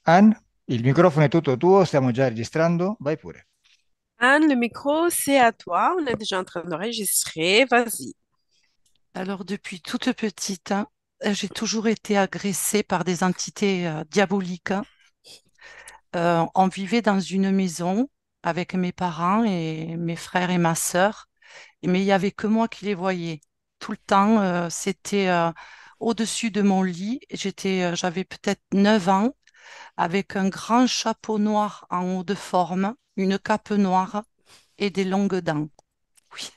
Anne, il microfono è tutto tuo, stiamo già registrando, vai pure. Anne, le micro, c'est à toi. On est déjà en train d'enregistrer. Vas-y. Alors, depuis toute petite, j'ai toujours été agressée par des entités diaboliques. On vivait dans une maison avec mes parents et mes frères et ma sœur, mais il n'y avait que moi qui les voyais. Tout le temps, c'était au-dessus de mon lit. J'avais peut-être 9 ans, avec un grand chapeau noir en haut de forme, une cape noire et des longues dents. Oui.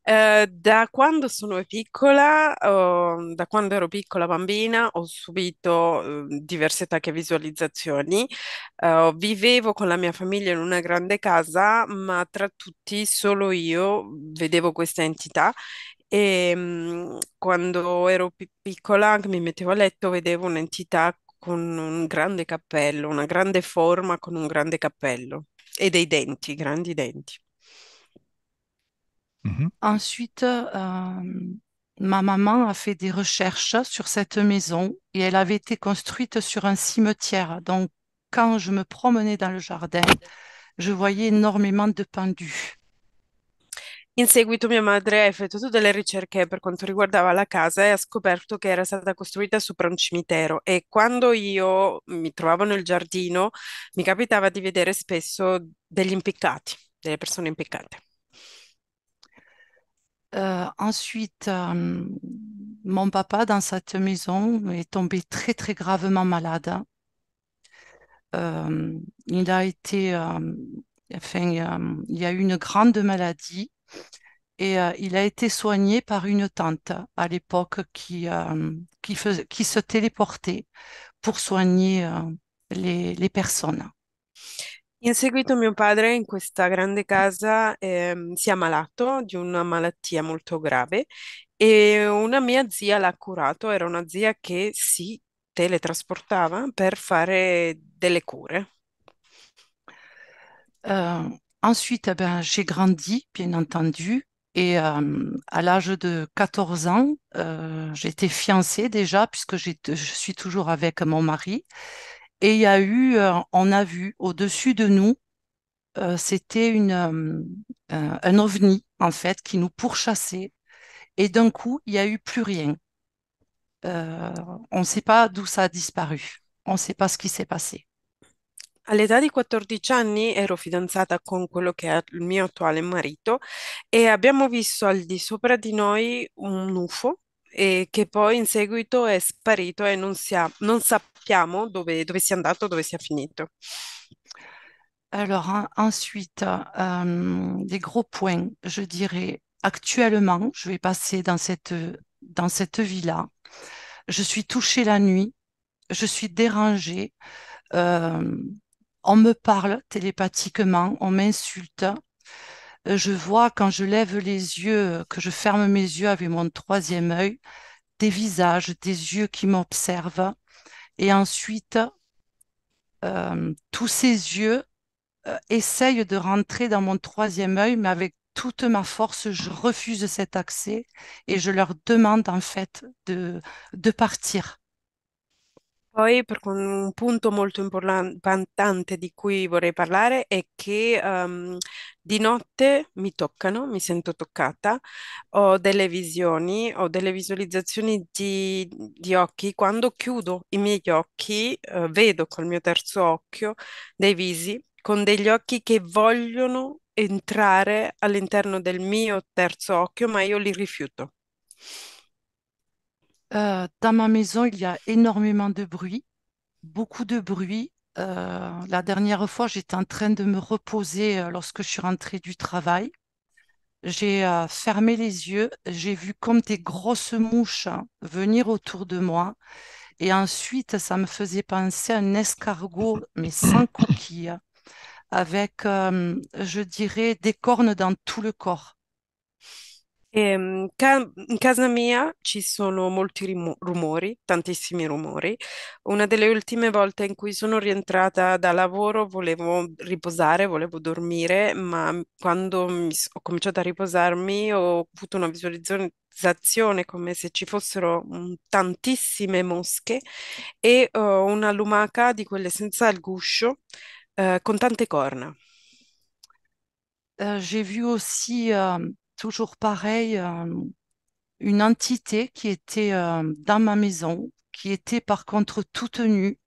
Da quando sono piccola, da quando ero piccola bambina, ho subito diversi attacchi a visualizzazioni. Vivevo con la mia famiglia in una grande casa, ma tra tutti solo io vedevo questa entità. E quando ero piccola, che mi mettevo a letto, vedevo un'entità con un grande cappello, una grande forma con un grande cappello e dei denti, grandi denti. Mhm. Ensuite, ma maman a fait des recherches sur cette maison et elle avait été construite sur un cimetière. Donc, quand je me promenais dans le jardin, je voyais énormément de pendus. In seguito mia madre ha effettuato delle ricerche per quanto riguardava la casa e ha scoperto che era stata costruita sopra un cimitero e quando io mi trovavo nel giardino mi capitava di vedere spesso degli impiccati, delle persone impiccate. Ensuite, mon papa, dans cette maison, est tombé très, très gravement malade. Il a été, enfin, il y a eu une grande maladie. Et il a été soigné par une tante à l'époque qui se téléportait pour soigner les personnes. In seguito mio padre in questa grande casa si è ammalato di una malattia molto grave e una mia zia l'ha curato, era una zia che si teletrasportava per fare delle cure. Ensuite, ben, j'ai grandi, bien entendu, et à l'âge de 14 ans, j'étais fiancée déjà, puisque je suis toujours avec mon mari. Et on a vu au-dessus de nous, c'était un ovni, en fait, qui nous pourchassait. Et d'un coup, il n'y a eu plus rien. On ne sait pas d'où ça a disparu. On ne sait pas ce qui s'est passé. All'età di 14 anni ero fidanzata con quello che è il mio attuale marito e abbiamo visto al di sopra di noi un UFO e che poi in seguito è sparito e non sappiamo dove sia andato, dove sia finito. Alors, ensuite, des gros points, je dirais, actuellement, je vais passer dans cette vie-là. Je suis touchée la nuit, je suis dérangée, euh, on me parle télépathiquement, on m'insulte. Je vois quand je lève les yeux, que je ferme mes yeux avec mon troisième œil, des visages, des yeux qui m'observent. Et ensuite, tous ces yeux essayent de rentrer dans mon troisième œil, mais avec toute ma force, je refuse cet accès et je leur demande en fait de partir. Poi, un punto molto importante di cui vorrei parlare è che di notte mi toccano, mi sento toccata, ho delle visioni, ho delle visualizzazioni di occhi. Quando chiudo i miei occhi, vedo col mio terzo occhio dei visi con degli occhi che vogliono entrare all'interno del mio terzo occhio, ma io li rifiuto. Dans ma maison, il y a énormément de bruit, beaucoup de bruit. La dernière fois, j'étais en train de me reposer lorsque je suis rentrée du travail. J'ai fermé les yeux, j'ai vu comme des grosses mouches venir autour de moi. Et ensuite, ça me faisait penser à un escargot, mais sans coquille, avec, je dirais, des cornes dans tout le corps. In casa mia ci sono molti rumori, tantissimi rumori. Una delle ultime volte in cui sono rientrata da lavoro volevo riposare, volevo dormire, ma quando ho cominciato a riposarmi ho avuto una visualizzazione come se ci fossero tantissime mosche e una lumaca di quelle senza il guscio, con tante corna. J'ai vu aussi, toujours pareil, une entité qui était dans ma maison, qui était par contre toute nue.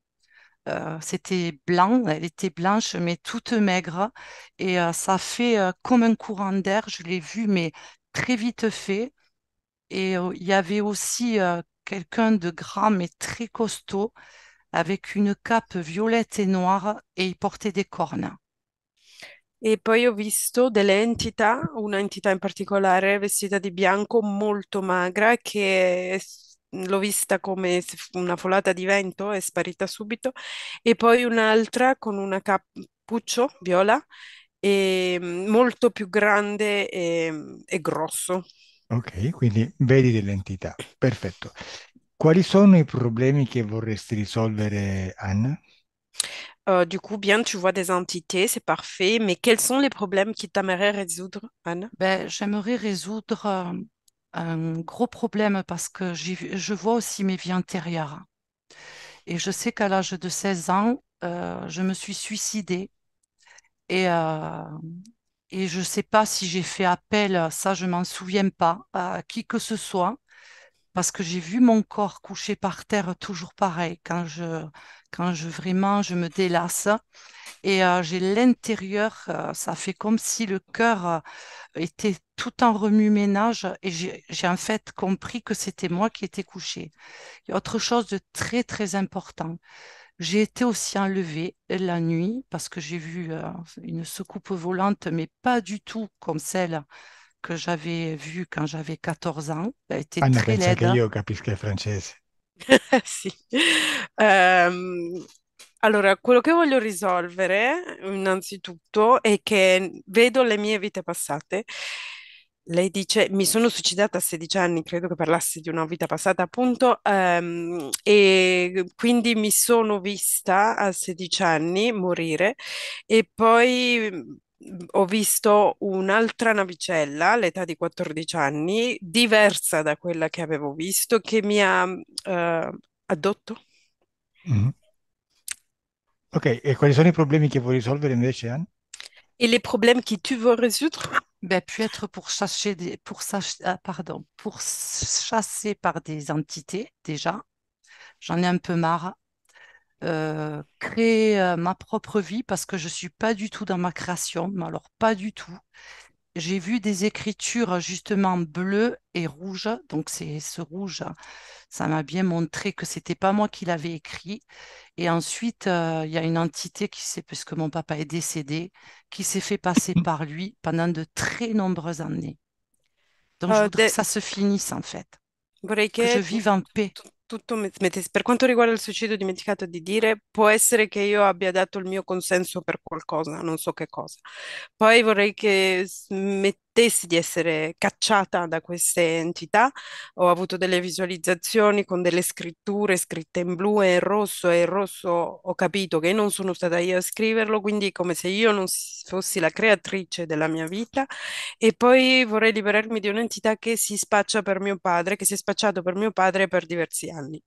C'était blanc, elle était blanche, mais toute maigre. Et ça fait comme un courant d'air, je l'ai vu, mais très vite fait. Et il y avait aussi quelqu'un de grand, mais très costaud, avec une cape violette et noire, et il portait des cornes. E poi ho visto delle entità, una entità in particolare vestita di bianco, molto magra, l'ho vista come se una folata di vento, è sparita subito, e poi un'altra con una cappuccio viola, e molto più grande e grosso. Ok, quindi vedi delle entità. Perfetto. Quali sono i problemi che vorresti risolvere, Anna? Du coup, bien, tu vois des entités, c'est parfait, mais quels sont les problèmes qui t'aimeraient résoudre, Anne? Ben, j'aimerais résoudre un gros problème parce que je vois aussi mes vies antérieures. Et je sais qu'à l'âge de 16 ans, je me suis suicidée. Et, euh, et je ne sais pas si j'ai fait appel, ça je m'en souviens pas, à qui que ce soit, parce que j'ai vu mon corps couché par terre toujours pareil, quand je vraiment je me délasse. Et j'ai l'intérieur, ça fait comme si le cœur était tout en remue-ménage et j'ai en fait compris que c'était moi qui étais couchée. Il y a autre chose de très très important. J'ai été aussi enlevée la nuit parce que j'ai vu une soucoupe volante, mais pas du tout comme celle que j'avais vue quand j'avais 14 ans. Elle était Anna, très pensa che laide. io capisca il francese. Sì. Ehm, allora, quello che voglio risolvere innanzitutto è che vedo le mie vite passate. Lei dice, mi sono suicidata a 16 anni, credo che parlassi di una vita passata, appunto, e quindi mi sono vista a 16 anni morire e poi ho visto un'altra navicella all'età di 14 anni, diversa da quella che avevo visto, che mi ha addotto. Mhm. Ok, e quali sono i problemi che vuoi risolvere invece, Anna? Et les problèmes que tu veux résoudre? Ben, puis être pour chasser par des entités déjà. J'en ai un peu marre. Créer ma propre vie parce que je suis pas du tout dans ma création, mais alors pas du tout. J'ai vu des écritures justement bleues et rouges, donc c'est ce rouge, ça m'a bien montré que c'était pas moi qui l'avais écrit. Et ensuite, il y a une entité qui s'est, puisque mon papa est décédé, qui s'est fait passer par lui pendant de très nombreuses années. Donc je Uh, voudrais que de- ça se finisse en fait, Vorrei que je che vive en paix. tutto per quanto riguarda il suicidio, ho dimenticato di dire, può essere che io abbia dato il mio consenso per qualcosa, non so che cosa. Poi vorrei che smettessi di essere cacciata da queste entità. Ho avuto delle visualizzazioni con delle scritture scritte in blu e in rosso ho capito che non sono stata io a scriverlo, quindi è come se io non fossi la creatrice della mia vita. E poi vorrei liberarmi di un'entità che si spaccia per mio padre, che si è spacciato per mio padre per diversi anni.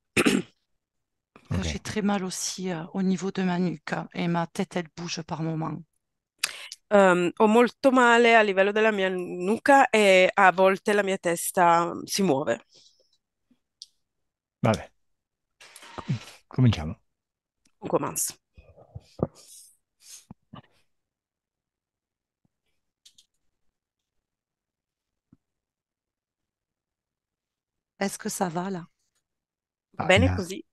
Ok. J'ai très mal aussi au niveau de ma nuque et ma tête, elle bouge par moments. Ho molto male a livello della mia nuca e a volte la mia testa si muove. Vabbè, cominciamo. On commence. Est-ce que ça va là? Va bene Anna, così?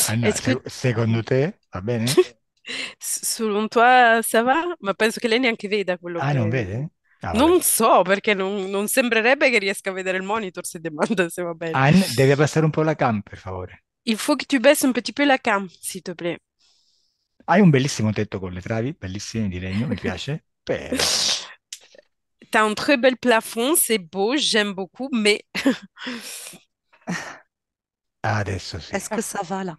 Anna, Est-ce que secondo te va bene? selon toi ça va? Ma penso che lei neanche veda quello Ah, non che... vede? Ah, vabbè. Non so, perché non sembrerebbe che riesca a vedere il monitor se domanda se va bene. Anne, devi abbassare un po' la cam, per favore. Il faut que tu baisses un petit peu la cam, s'il te plaît. Hai un bellissimo tetto con le travi, bellissime di legno, mi piace, però... T'as un très bel plafond, c'est beau, j'aime beaucoup, mais Adesso sì. Est-ce que ça va là?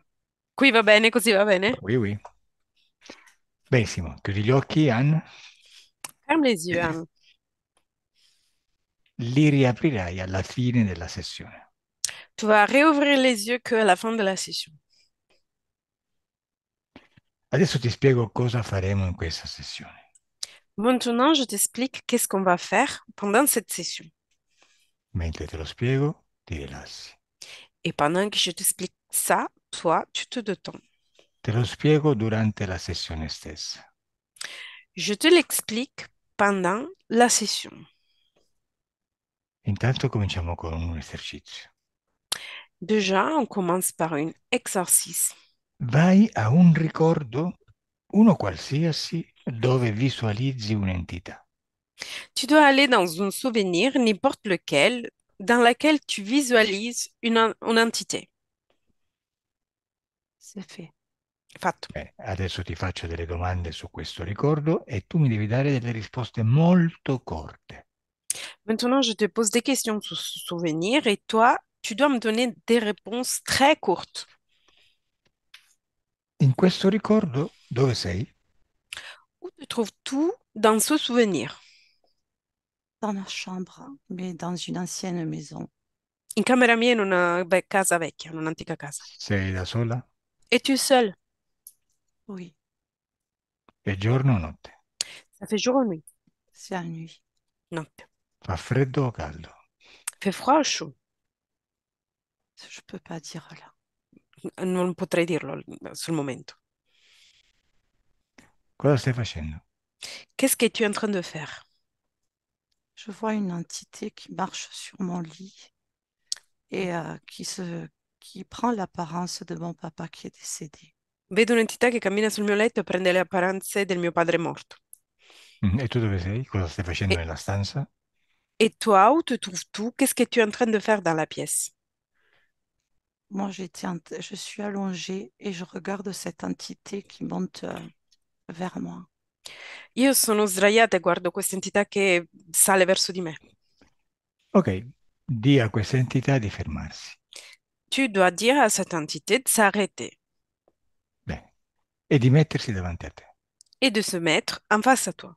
qui va bene, così va bene. Oui, oui. Benissimo. Chiudi gli occhi, Anne. Ferme les yeux, Anne. Li riaprirai alla fine della sessione. Tu vas réouvrir les yeux qu'à la fin de la session. Adesso ti spiego cosa faremo in questa sessione. Maintenant, je t'explique qu'est-ce qu'on va faire pendant cette session. Mentre te lo spiego, ti rilassi. Et pendant que je t'explique ça, toi, tu te détends. Te lo spiego durante la sessione stessa. Je te l'explique pendant la session. Intanto cominciamo con un esercizio. Déjà, on commence par un exercice. Vai a un ricordo, uno qualsiasi, dove visualizzi un'entità. Tu dois aller dans un souvenir, n'importe lequel, dans lequel tu visualises une entité. C'est fait. Fatto. Bene, adesso ti faccio delle domande su questo ricordo e tu mi devi dare delle risposte molto corte. Maintenant, je te pose des questions sur ce souvenir et toi, tu dois me donner des réponses très courtes. In questo ricordo, dove sei? Où tu trouves tout dans ce souvenir? Dans ma chambre, mais dans une ancienne maison. In camera mia, in una casa vecchia, in un'antica casa. Sei da sola? Es-tu seul? Oui, È giorno o notte? Ça fait jour ou nuit? c'est la nuit. Notte. Fa freddo o caldo? Fait froid ou chaud? Je peux pas dire là. Non potrei dirlo sul momento. Cosa stai facendo? Qu'est-ce que tu es en train de faire? Je vois une entité qui marche sur mon lit et qui prend l'apparence de mon papa qui est décédé. Vedo un'entità che cammina sul mio letto e prende le apparenze del mio padre morto. E tu dove sei? Cosa stai facendo Et, nella stanza? et toi, où te trouves-tu? Qu'est-ce que tu es en train de faire dans la pièce? Moi, je suis allongée et je regarde cette entité qui monte vers moi. Io sono sdraiata e guardo questa entità che sale verso di me. Ok, di a questa entità di fermarsi. Tu dois dire à cette entité de s'arrêter Bene. E di mettersi davanti a te. et de se mettre en face à toi.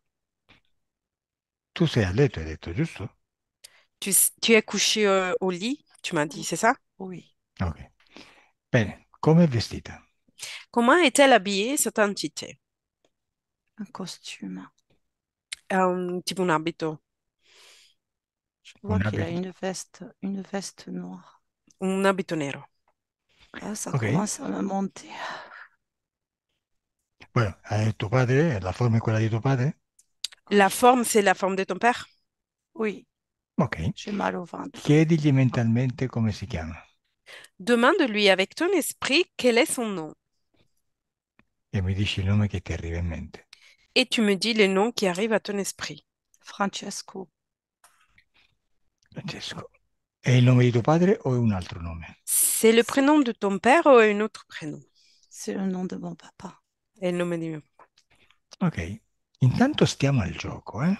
Tu sei a letto, hai detto, giusto? Tu es couché au lit, tu m'as dit, c'est ça? Oui, Ok. Bene, come è vestita? Comment est-elle habillée, cette entité? un costume. Tipo un abito, Je vois Un qu'il a abito? une veste noire. un abito nero. Ah, ça Ok. commence à me monter. Bueno, tuo padre, la forma è quella di tuo padre? La Oui, forme, c'est la forme de ton père? oui, Ok. j'ai mal au ventre. Chiedigli mentalmente come si chiama Demande-lui avec ton esprit quel est son nom. e mi dici il nome che ti arriva in mente. Et tu me dis les noms qui arrivent à ton esprit. Francesco, Francesco. È il nome di tuo padre o è un altro nome? C'est le c'est prénom de ton père ou un autre prénom? c'est le nom de mon papa. È il nome di mio papà. Ok. Intanto stiamo al gioco, eh?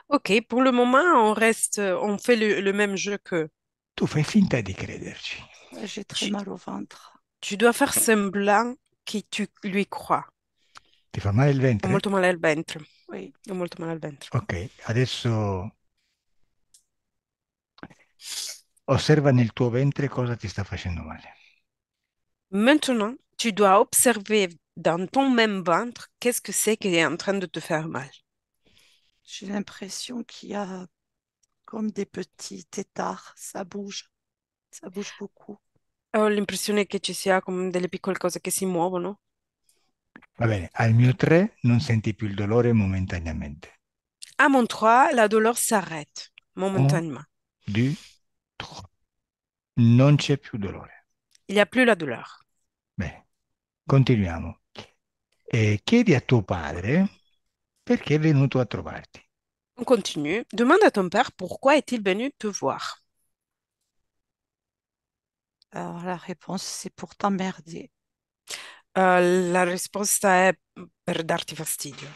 Ok, pour le moment, on fait le même jeu que Tu fai finta di crederci. J'ai très tu, mal au ventre. tu dois faire semblant que tu lui crois. Ti fa male il Ho ventre? molto male al ventre. Oui, Ho molto male al ventre. Ok, adesso osserva nel tuo ventre cosa ti sta facendo male. Maintenant, tu dois observer dans ton même ventre qu'est-ce que c'est qui est en train de te faire mal. j'ai l'impression qu'il y a comme des petits têtards. Ça bouge beaucoup. Ho l'impressione che ci sia come delle piccole cose che si muovono. Va bene, al mio 3 non senti più il dolore momentaneamente. À mon 3, la douleur s'arrête Un, momentanément. due, trois. Non c'è più dolore. Il n'y a plus la douleur. Bene, continuiamo. E chiedi a tuo padre perché è venuto a trovarti. On continue. Demande à ton père pourquoi est-il venu te voir. Alors la réponse, c'est pour t'emmerder. La risposta è per darti fastidio.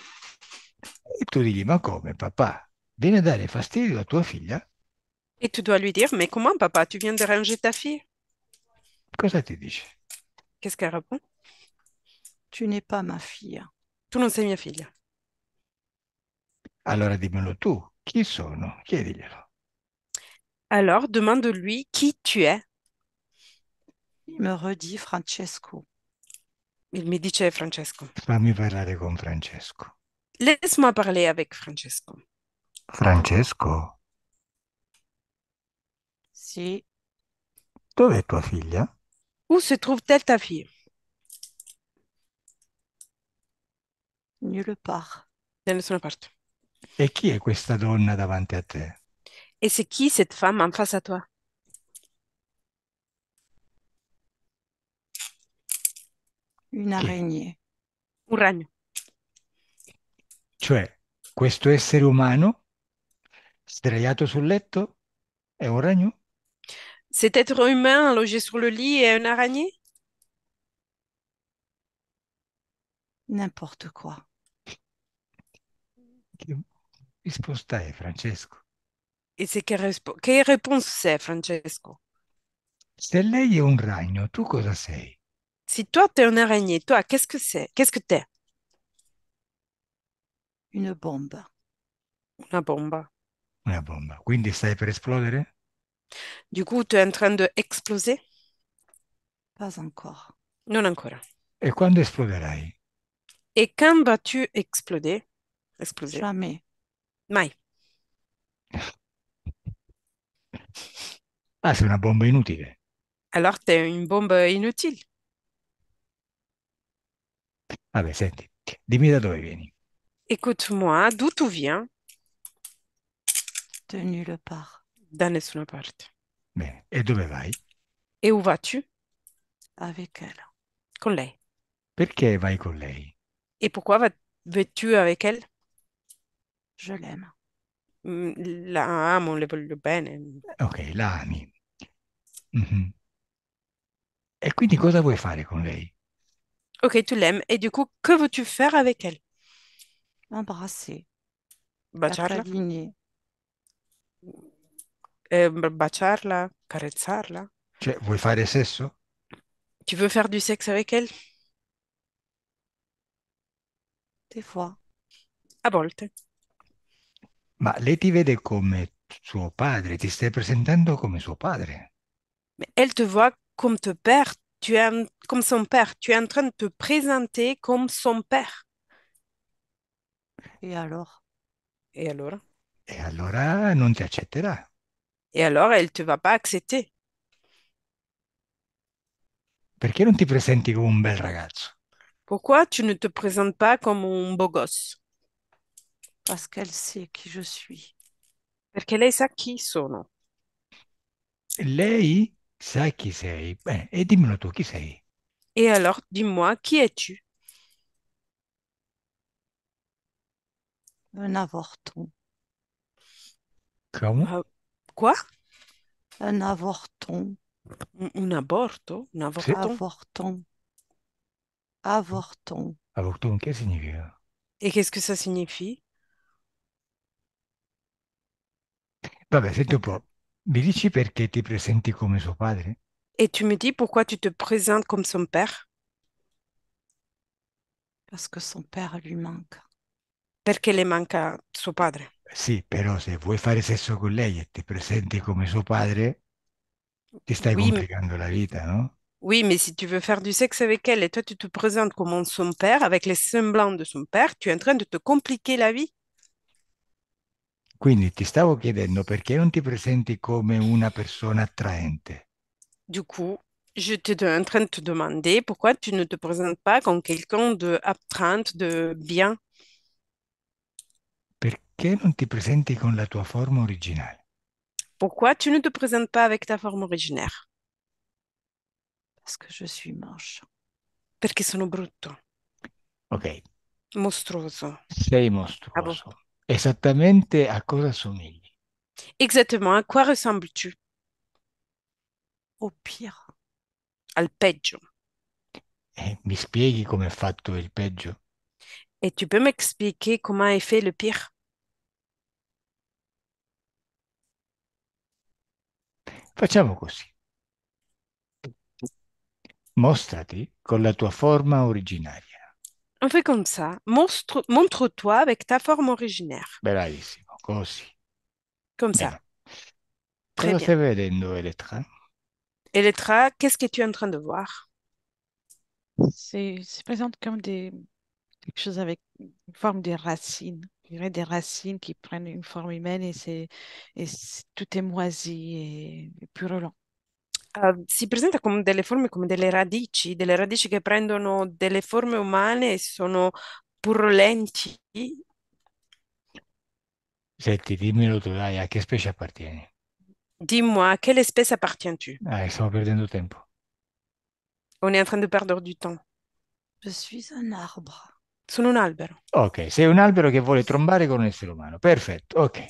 E tu digli, ma come, papà? Viene a dare fastidio a tua figlia? Et tu dois lui dire, mais comment, papa, tu viens de ranger ta fille? Cosa ti dice? Qu'est-ce qu'elle répond? Tu n'es pas ma fille. Tu non sei mia figlia. Allora dimmelo tu, chi sono? Chiediglielo. Alors, demande-lui qui tu es. Il me redit Francesco. Il mi dice Francesco. Fammi parlare con Francesco. Laisse-moi parler avec Francesco. Francesco, Sì, dov'è tua figlia? Où se trouve-t-elle ta fille? nulle part. Da nessuna parte. E chi è questa donna davanti a te? Et c'est qui cette femme en face à toi? Une Chi? araignée. Un ragno. Cioè, questo essere umano sdraiato sul letto è un ragno? Cet être humain logé sur le lit est une araignée? N'importe quoi. Che risposta è, Francesco? Et c'est quelle réponse c'est, Francesco? Se lei è un ragno, tu cosa sei? Si toi, t'es une araignée, toi, qu'est-ce que c'est? Qu'est-ce que t'es? Une bombe. Una bomba. Una bomba. Quindi stai per esplodere? Du coup, tu es en train de exploser? Pas encore. Non ancora. E quando esploderai? Et quand vas-tu exploser? Exploser? Jamais. Mai. Ah, sei una bomba inutile. Alors, t'es une bombe inutile. Vabbè, senti, dimmi da dove vieni. Écoute-moi, d'où tu viens? De nulle part. Da nessuna parte. Bene, e dove vai? Et où vas-tu? Avec elle. Con lei. Perché vai con lei? Et pourquoi vas-tu avec elle? Je l'aime. La amo, le voglio bene. Ok, la ami. Mhm. E quindi cosa vuoi fare con lei? Ok, tu l'aimes. Et du coup, que veux-tu faire avec elle? L'embrasser. La Baciarla? câliner. Baciarla? Carezzarla? Cioè, vuoi fare sesso? Tu veux faire du sexe avec elle? Des fois. A volte. Ma lei ti vede come suo padre, ti stai presentando come suo padre. Mais elle te voit comme ton père. Comme son père. Tu es en train de te présenter comme son père. Et alors? Et alors? E allora non ti accetterà. Et alors, elle te va pas accepter. Perché non ti presenti come un bel ragazzo? Pourquoi tu ne te présentes pas comme un beau gosse? Parce qu'elle sait qui je suis. Perché lei sa chi sono. Lei sa chi sei. Bene, e dimmelo tu, chi sei? Et alors, dis-moi, qui es-tu? Un avorton. Come? Euh, quoi? Un avorton. Un aborto? Un Sì, avorton? Avorton. Avorton. aborto, che significa? Et qu'est-ce que ça signifie? Vabbè, senti un po', mi dici perché ti presenti come suo padre? Et tu me dis pourquoi tu te présentes comme son père? Parce que son père lui manque. Perché le manca suo padre. Sì, però se vuoi fare sesso con lei e ti presenti come suo padre, ti stai Oui, complicando la vita, no? oui, mais si tu veux faire du sexe avec elle et toi tu te présentes comme son père, avec les semblants de son père, tu es en train de te compliquer la vie. Quindi ti stavo chiedendo perché non ti presenti come una persona attraente? Du coup, en train de te demander pourquoi tu ne te présentes pas comme quelqu'un de absinthe, de bien. Perché non ti presenti con la tua forma originale? Pourquoi tu ne te présentes pas avec ta forme originaire? Parce que je suis moche. Perché sono brutto, Ok, mostruoso. sei Ah bon? mostruoso. Esattamente a cosa somigli? Exactement, à quoi ressembles-tu? Au pire. Al peggio. Mi spieghi come è fatto il peggio? Et tu peux m'expliquer comment est fait le pire? Facciamo così. Mostrati con la tua forma originaria. On fait comme ça. Montre-toi avec ta forme originaire. Bravissimo, così. Comme ça. Bene. Très Cosa bien. stai vedendo, Elettra? Elettra, qu'est-ce que tu es en train de voir? C'est présente comme quelque chose avec une forme des racines. Je dirais des racines qui prennent une forme humaine tout est moisi et purulent. Si presenta come delle forme, come delle radici che prendono delle forme umane e sono purulenti. Senti, dimmelo tu, dai, a che specie appartieni? Dis-moi, à quelle espèce appartiens-tu? Stiamo perdendo tempo. On est en train de perdre du temps. Je suis un arbre. Sono un albero. Ok, sei un albero che vuole trombare con un essere umano. Perfetto, ok,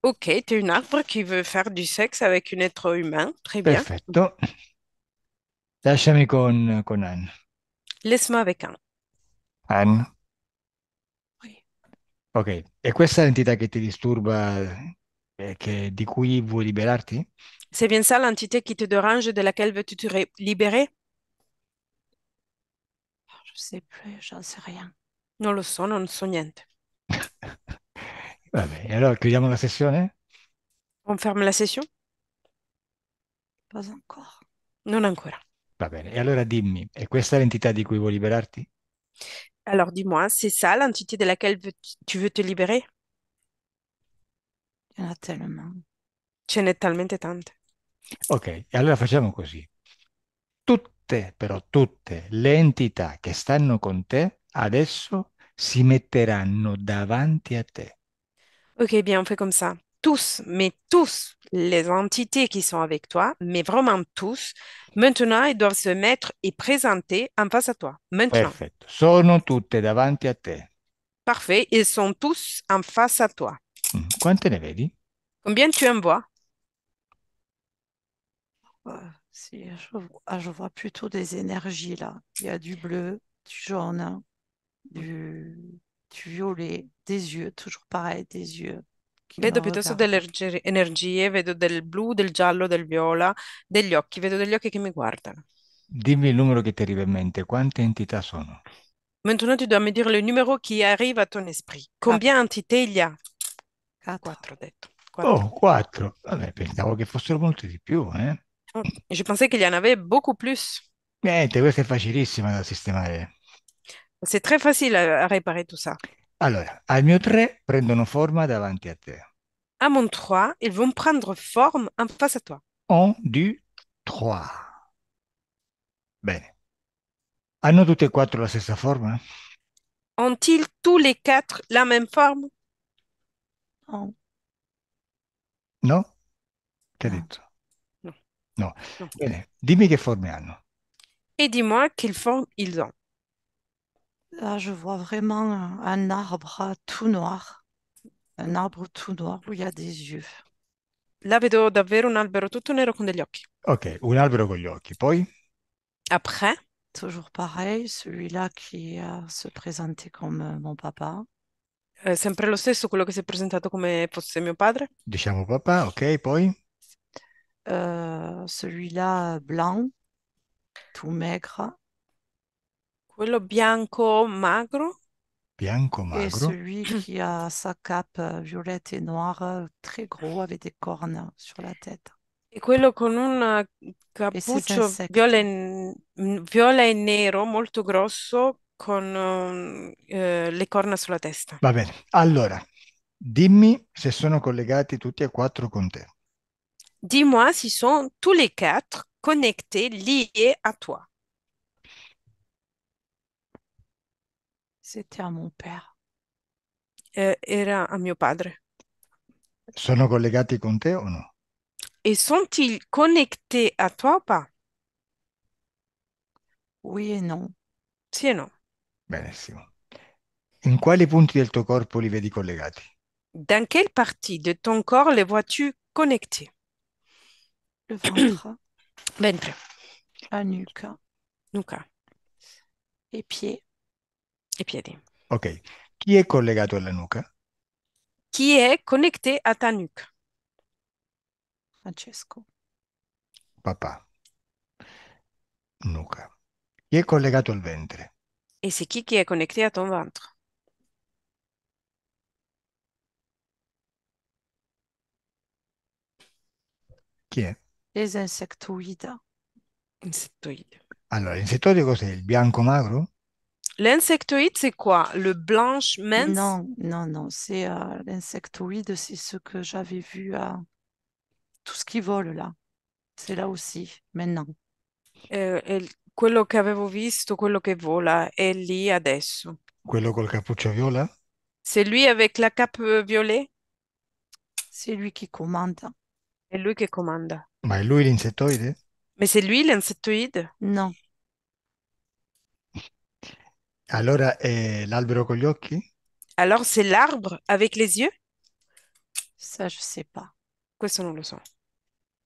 Ok, tu es un arbre qui veut faire du sexe avec un être humain. Très bien. perfetto. Lasciami con Anne. Laisse-moi avec un. Anne, Oui. ok, è questa l'entità che ti disturba, di cui vuoi liberarti? C'est bien ça l'entité qui te dérange, de laquelle veux-tu te libérer? Je sais plus, j'en sais rien. Non lo so, non so niente. Va bene, allora chiudiamo la sessione? On ferme la session? Pas encore. Non ancora. Va bene, e allora dimmi, è questa l'entità di cui vuoi liberarti? Alors dis-moi, c'est ça l'entité de laquelle tu veux te libérer? Il y en a tellement. Ce n'è talmente tante. Ok, e allora facciamo così. Tutte, però tutte le entità che stanno con te adesso si metteranno davanti a te. Ok, bien, on fait comme ça. Tous, mais tous les entités qui sont avec toi, mais vraiment tous, maintenant, ils doivent se mettre et présenter en face à toi. Maintenant. Perfetto, sono tutte davanti a te. Parfait, ils sont tous en face à toi. Quante ne vedi? Combien tu en vois? Si, je vois plutôt des énergies là. Il y a du bleu, du jaune, du, du violet, des yeux, toujours pareil, des yeux qui me Vedo piuttosto delle regardent. energie, vedo del blu, del giallo, del viola, degli occhi, vedo degli occhi che mi guardano. Dimmi il numero che ti arriva in mente, quante entità sono? Maintenant, tu dois me dire le numéro qui arrive à ton esprit. Combien Quatre. d'entités il y a? Quatre. Quattro, ho detto. Quattro. Oh, quattro. Vabbè, pensavo che fossero molti di più, eh? Oh, je pensais qu'il y en avait beaucoup plus. Niente, questa è facilissima da sistemare. C'est très facile à réparer tout ça. Allora, al mio 3 prendono forma davanti a te. À mon 3, ils vont prendre forme en face à toi. Un, deux, trois. Bene. Hanno tutte e quattro la stessa forma? Ont-ils tous les quatre la même forme? Non, No? Che ha non. detto? Non, No. non. Bene, dimmi che forme hanno. Et dis-moi quelle forme ils ont. Là, je vois vraiment un arbre tout noir. Un arbre tout noir où il y a des yeux. Là, vedo davvero un albero tutto nero con degli occhi. Ok, un albero con gli occhi. Poi? Après, Toujours pareil, celui-là qui se présentait comme mon papa. sempre lo stesso, quello che si è presentato come fosse mio padre. Diciamo papà, ok, poi? Celui-là blanc, tout maigre. Quello bianco magro Bianco Et magro. celui qui a sa cape violette et noire, très gros, avec des cornes sur la tête. e quello con un Et ses cappuccio insectes. viola e nero molto grosso con le corna sulla testa. Va bene. Allora, dimmi se sono collegati tutti e quattro con te. Dis-moi s'ils sont tous les quatre connectés, liés à toi. C'était à mon père. Era a mio padre. Sono collegati con te o no? Et sont-ils connectés à toi ou pas? Oui et non. Sì e no. Benissimo. In quali punti del tuo corpo li vedi collegati? Dans quelle partie de ton corps les vois-tu connectés? Le ventre, Ventre, la nuque, nuca les pieds. e piedi. Ok. Chi è collegato alla nuca? Qui est connecté à ta nuque? Francesco. Papà, nuca. Chi è collegato al ventre? Et c'est qui est connecté à ton ventre? Chi è? Les insectoïdes. Insectoïde. Allora, l'insettoide cos'è? Il bianco magro? L'insectoïde, c'est quoi? Le blanche mince? Non, non, non, c'est l'insectoïde, c'est ce que j'avais vu à tout ce qui vole là. C'est là aussi, maintenant. Quello che avevo visto, quello che vola, è lì adesso. Quello col cappuccio viola? C'est lui avec la cape violet? C'est lui qui commande. È lui che comanda. Ma è lui l'insettoide? Mais c'est lui l'insectoïde? Non, Allora è l'albero con gli occhi? Alors c'est l'arbre avec les yeux? ça je sais pas. Questo non lo so.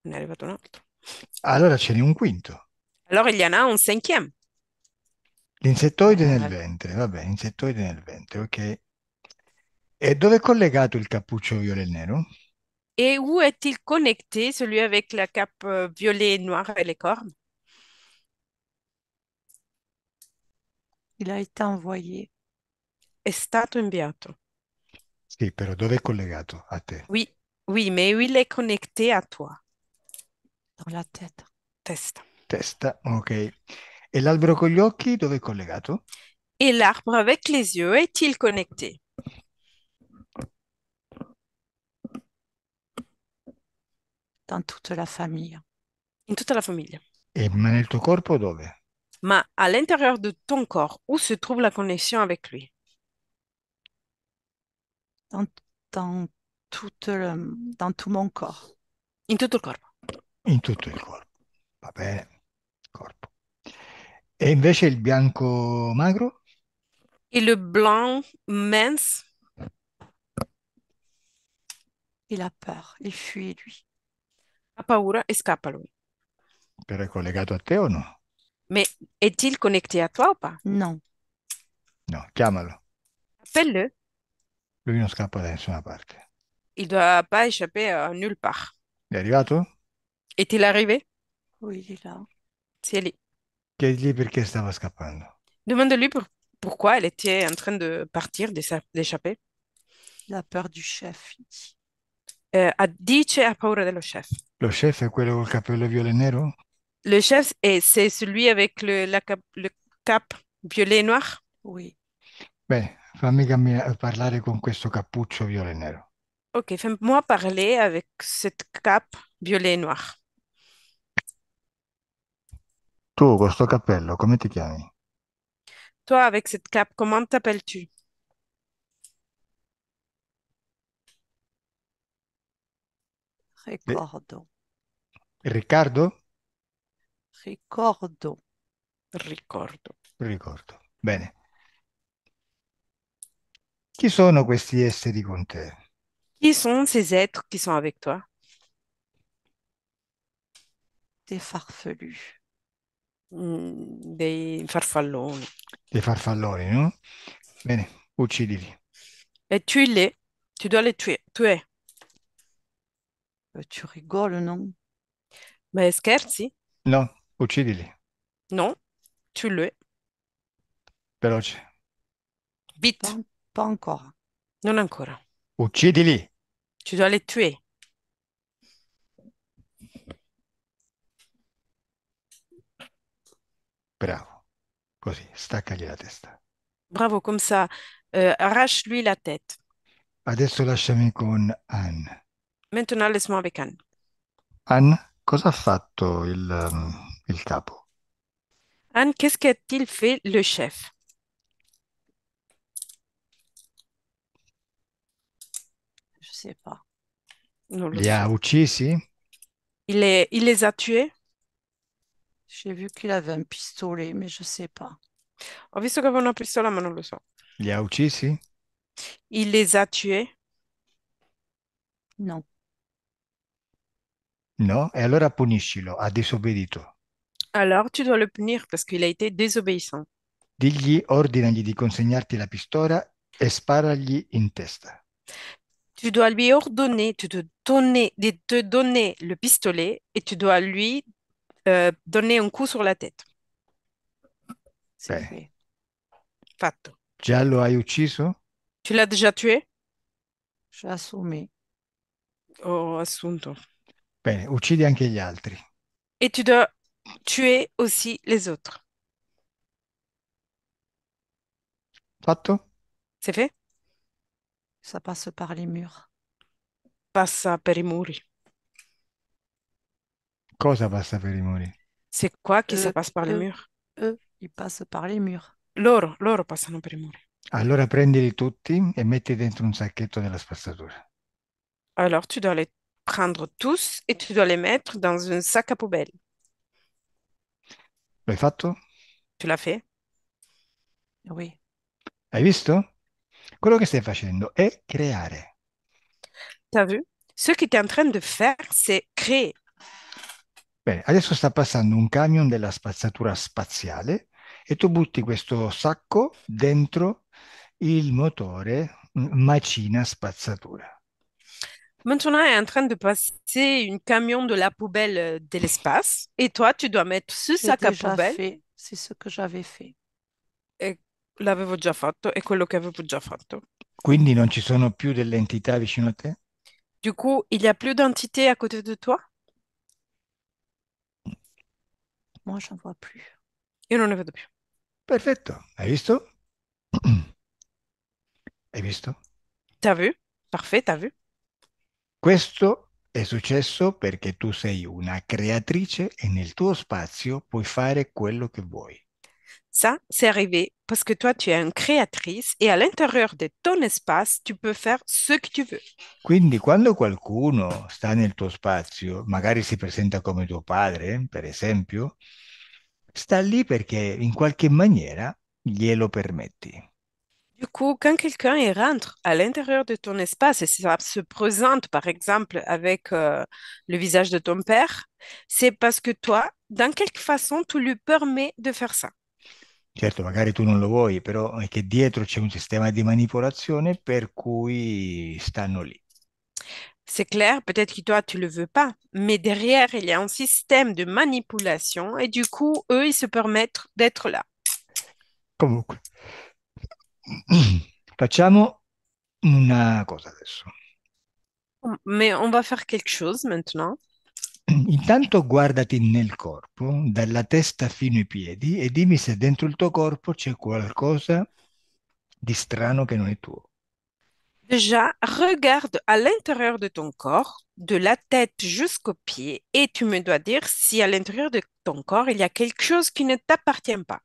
Ne è arrivato un altro. Allora ce n'è un quinto. Alors il y en a un cinquième. L'insettoide nel Euh, ventre, vabbè, insettoide nel ventre, ok. E dove è collegato il cappuccio viola e nero? Et où est-il connecté, celui avec la cape violet, noire et les cornes? il a été envoyé È stato inviato. Sì, però dove è collegato a te? Oui, oui, mais où il est connecté à toi? dans la tête. Testa. Testa, ok. E l'albero con gli occhi dove è collegato? Et l'arbre avec les yeux est-il connecté? Dans toute la famille. In tutta la famiglia. Ma nel tuo corpo dove? Ma à l'intérieur de ton corps, où se trouve la connexion avec lui? Dans, dans, dans tout mon corps. In tutto il corpo. In tutto il corpo. Va bene, corpo. E invece il bianco magro? Et le blanc mince Il a peur, il fuit lui. ha paura e scappa lui. Però è collegato a te o no? Mais est-il connecté à toi ou pas? Non, No, chiamalo. Appelle-le. Lui non scappa da nessuna parte. Il doit pas échapper à nulle part. È arrivato? Est-il arrivé? oui, il est là. C'est lui. Chiedili perché stava scappando. Demande-lui pourquoi elle était en train de partir, d'échapper. Il a peur du chef, il dit. Dice ha paura dello chef. Lo chef è quello col capello viola e nero? Le chef, c'est celui avec le cap violet et noir? Oui, Bene, parlare con questo cappuccio viola e nero. Ok, fais-moi parler avec cette cape violet et noir. Tu, con sto cappello, come ti chiami? Toi, avec cette cape, comment t'appelles-tu? Eh, Ricordo, Riccardo? ricordo. Ricordo. Ricordo. Bene. Chi sono questi esseri con te? Qui sont ces êtres qui sont avec toi? Des farfelus. Dei farfalloni. Dei farfalloni, no? Bene, uccidili. Et tue-les. Tu dois les tuer. Tuer. Tu rigoles, non? Mais scherzi? No, uccidili. Non, tue-le. Veloce. Vite. Pas, pas encore. Non ancora. Uccidili. Tu dois les tuer. Bravo. Così, staccagli la testa. Bravo, comme ça. Arrache-lui la tête. Adesso lasciami con Anne. Maintenant, laisse-moi avec Anne. Anne, cosa ha fatto il capo? Anne, qu'est-ce qu'a-t-il fait le chef? Je sais pas. Non lo Li ha so. uccisi? Il les a tués? J'ai vu qu'il avait un pistolet, mais je sais pas. Ho visto che aveva una pistola, ma non lo so. Li ha uccisi? Il les a tués? Non, No? E allora puniscilo, ha disobbedito. Alors, tu dois le punir parce qu'il a été désobéissant. Digli, ordinagli di consegnarti la pistola e sparagli in testa. Tu dois lui ordonner de te donner le pistolet et tu dois lui Donner un coup sur la tête. C'est Bene. fait. Fatto. Già lo hai ucciso? Tu l'as déjà tué? J'ai assommé. Oh, assunto. Bene, uccidi anche gli altri. Et tu dois tuer aussi les autres. Fatto? C'est fait? Ça passe par les murs. Passa per i muri. Cosa passa per i muri? C'est quoi que ça Eux, passe par les eux, murs? ils passent par les murs. Loro passano per i muri. Allora prendili tutti e metti dentro un sacchetto della spazzatura. Alors, tu dois les prendre tous et tu dois les mettre dans un sac à poubelle. L'hai fatto? Tu l'as fait? Oui, Hai visto? Quello che stai facendo è creare. T'as vu? Ce que tu es en train de faire, c'est créer. Bene, adesso sta passando un camion della spazzatura spaziale e tu butti questo sacco dentro il motore macina spazzatura. Maintenant, est en train de passer une camion de la poubelle de l'espace et toi, tu dois mettre ce j'ai sac à déjà poubelle fait. C'est ce que j'avais fait. e l'avevo già fatto e quello che avevo già fatto. Quindi non ci sono più delle entità vicino a te? Du coup, il n'y a plus d'entité à côté de toi? Moi, j'en vois plus. Io non ne vedo più. Perfetto, hai visto? Hai visto? T'as vu? Parfait, t'as vu? Questo è successo perché tu sei una creatrice e nel tuo spazio puoi fare quello che vuoi. Ça, c'est arrivé parce que toi, tu es une créatrice et à l'intérieur de ton espace, tu peux faire ce que tu veux. Quindi quando qualcuno sta nel tuo spazio, magari si presenta come tuo padre, per esempio, sta lì perché in qualche maniera glielo permetti. Du coup, quand quelqu'un y rentre à l'intérieur de ton espace et ça se présente, par exemple, avec le visage de ton père, c'est parce que toi, dans quelque façon, tu lui permets de faire ça. Certo, magari tu non lo vuoi, però è che dietro c'è un sistema di manipolazione per cui stanno lì. C'est clair, peut-être que toi, tu le veux pas, mais derrière, il y a un système de manipulation et du coup, eux, ils se permettent d'être là. Comunque, facciamo una cosa adesso. Mais on va faire quelque chose maintenant. Intanto guardati nel corpo, dalla testa fino ai piedi, e dimmi se dentro il tuo corpo c'è qualcosa di strano che non è tuo. Déjà, regarde à l'intérieur de ton corps, de la tête jusqu'aux pieds, et tu me dois dire si à l'intérieur de ton corps, il y a quelque chose qui ne t'appartient pas.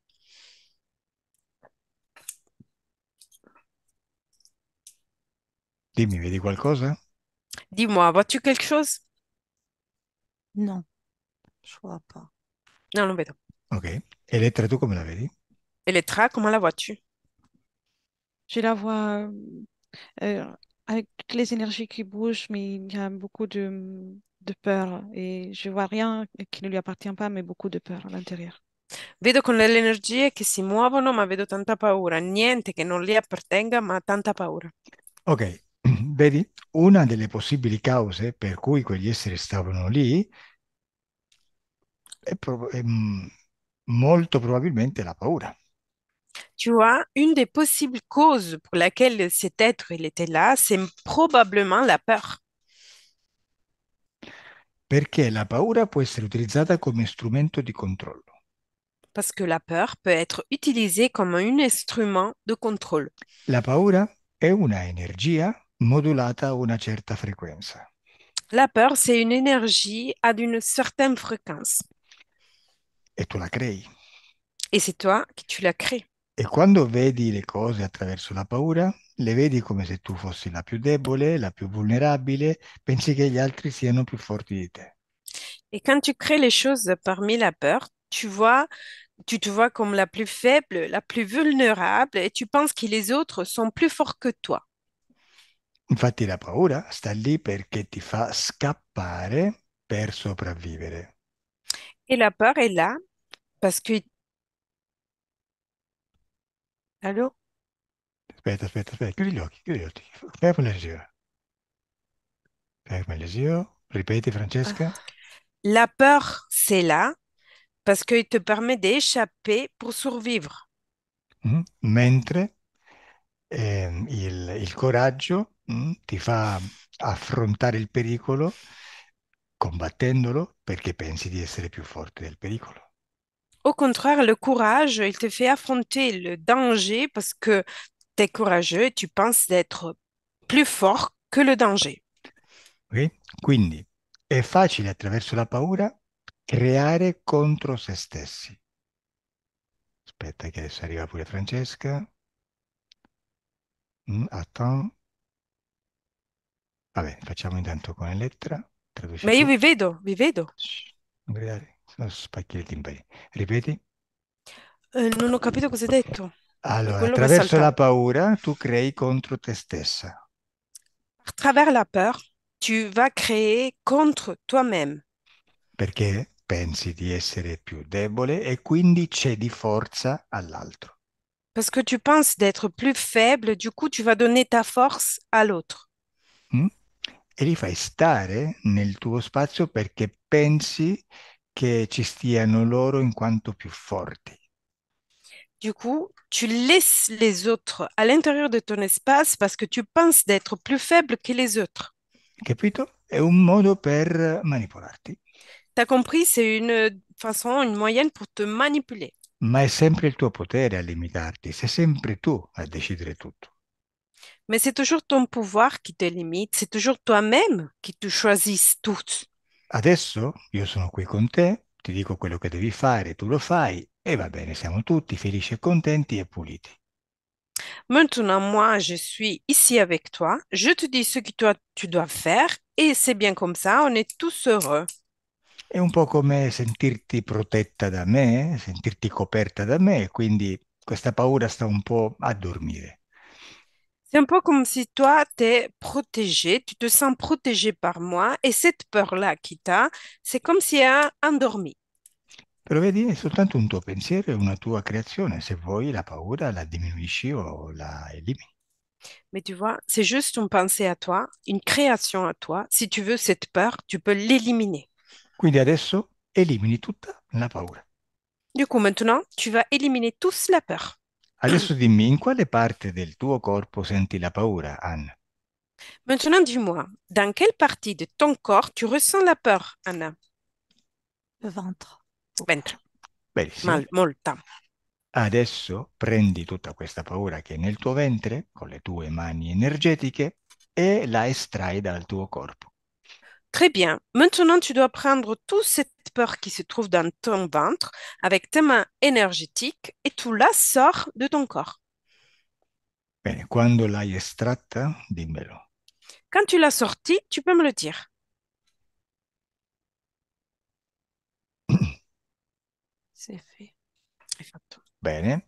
Dimmi, vedi qualcosa? Dis-moi, vois-tu quelque chose? Non, je vois pas. Non, non, vedo. Ok. Elettra, tu come la vedi? Elettra, comment la vois-tu? Je la vois euh, avec toutes les énergies qui bougent, mais il y a beaucoup de peur et je vois rien qui ne lui appartient pas, mais beaucoup de peur à l'intérieur. Vedo con delle energie che si muovono, ma vedo tanta paura. Niente che non le appartenga, ma tanta paura. Ok, vedi, una delle possibili cause per cui quegli esseri stavano lì è molto probabilmente la paura, Tu vois, une des possibles causes pour laquelle cet être il était là, c'est probablement la peur. perché la paura può essere utilizzata come strumento di controllo. Parce que la peur peut être utilisée comme un instrument de contrôle. La paura è una energia modulata a una certa frequenza La peur, c'est une énergie à d'une certaine fréquence. e tu la crei. Et c'est toi qui tu la crées. E quando vedi le cose attraverso la paura, le vedi come se tu fossi la più debole, la più vulnerabile, pensi che gli altri siano più forti di te. Et quand tu crées les choses parmi la peur, tu te vois comme la plus faible, la plus vulnérable et tu penses que les autres sont plus forts que toi. Infatti la paura sta lì perché ti fa scappare per sopravvivere. Et la peur est là parce que Allô? Aspetta, aspetta, aspetta, chiudi gli occhi. Ferma les yeux. Ferma les yeux. Ripeti, Ah, Francesca. la peur, c'est là parce qu'il te permet d'échapper pour survivre. Mentre il coraggio ti fa affrontare il pericolo combattendolo perché pensi di essere più forte del pericolo. Au contraire, le courage, il te fait affronter le danger parce que tu es courageux et tu penses d'être plus fort que le danger. Ok? Quindi è facile attraverso la paura creare contro se stessi. Aspetta che adesso arriva pure Francesca. Attends. Vabbè, facciamo intanto con Elettra. Traduci Ma io tu. vi vedo, vi vedo. Shh, non gridare, sennò spacchi il timpani. Ripeti. Non ho capito cosa hai detto. È Allora, quello che attraverso salta. la paura tu crei contro te stessa, À travers la peur, tu vas créer contre toi-même perché pensi di essere più debole e quindi cedi forza all'altro. parce que tu penses d'être plus faible, du coup, tu vas donner ta force à l'autre. Mm? E li fai stare nel tuo spazio perché pensi che ci stiano loro in quanto più forti. Du coup, tu laisses les autres à l'intérieur de ton espace parce que tu penses d'être plus faible que les autres. Capito? È un modo per manipolarti, T'as compris? C'est une façon, une moyenne pour te manipuler. ma è sempre il tuo potere a limitarti, sei sempre tu a decidere tutto. Mais c'est toujours ton pouvoir qui te limite, c'est toujours toi-même qui te choisis tout. Adesso io sono qui con te, ti dico quello che devi fare, tu lo fai e va bene, siamo tutti felici e contenti e puliti. Maintenant, moi, je suis ici avec toi. Je te dis ce que toi, tu dois faire et c'est bien comme ça. On est tous heureux. È un po' come sentirti protetta da me, sentirti coperta da me, e quindi questa paura sta un po' a dormire. C'est un peu comme si toi, t'es protégé, tu te sens protégé par moi et cette peur-là qui t'a, c'est comme si elle a endormi. Però vedi, è soltanto un tuo pensiero e una tua creazione. Se vuoi, la paura la diminuisci o la elimini. Mais tu vois, c'est juste une pensée à toi, une création à toi. Si tu veux cette peur, tu peux l'éliminer. Quindi adesso elimini tutta la paura. Du coup, maintenant, tu vas éliminer tous la peur. Adesso dimmi, in quale parte del tuo corpo senti la paura, Anna? Maintenant, dis-moi, dans quelle partie de ton corps tu ressens la peur, Anna? Le ventre, beaucoup. Ventre, Benissimo. molta. Adesso prendi tutta questa paura che è nel tuo ventre, con le tue mani energetiche, e la estrai dal tuo corpo. Très bien. Maintenant, tu dois prendre toute cette peur qui se trouve dans ton ventre avec tes mains énergétiques et tu la sors de ton corps. Bene, quando l'hai estratta, dimmelo. Quand tu l'as sortie, tu peux me le dire. C'est fait. Hai fatto. Bene.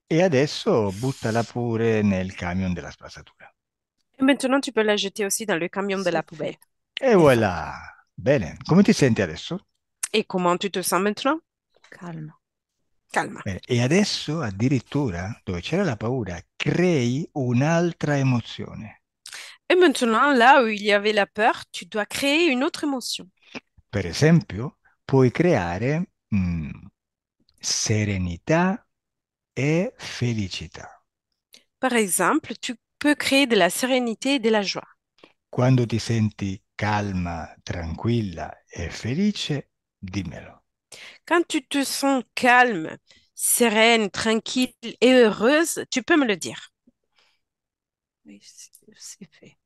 E adesso buttala pure nel camion della spazzatura. Et maintenant, tu peux la jeter aussi dans le camion de la C'est poubelle. fait. E Hai fatto. voilà! Bene, come ti senti adesso? Et comment tu te sens maintenant? Calme. Calme. Bene, e adesso addirittura, dove c'era la paura, crei un'altra emozione. Et maintenant, là où il y avait la peur, tu dois créer une autre émotion. Per esempio, puoi creare serenità e felicità. Par exemple, tu peux créer de la sérénité et de la joie. Quando ti senti calma, tranquilla e felice, dimmelo. Quand tu te sens calme, sereine, tranquille et heureuse, tu peux me le dire. Oui, c'est fait.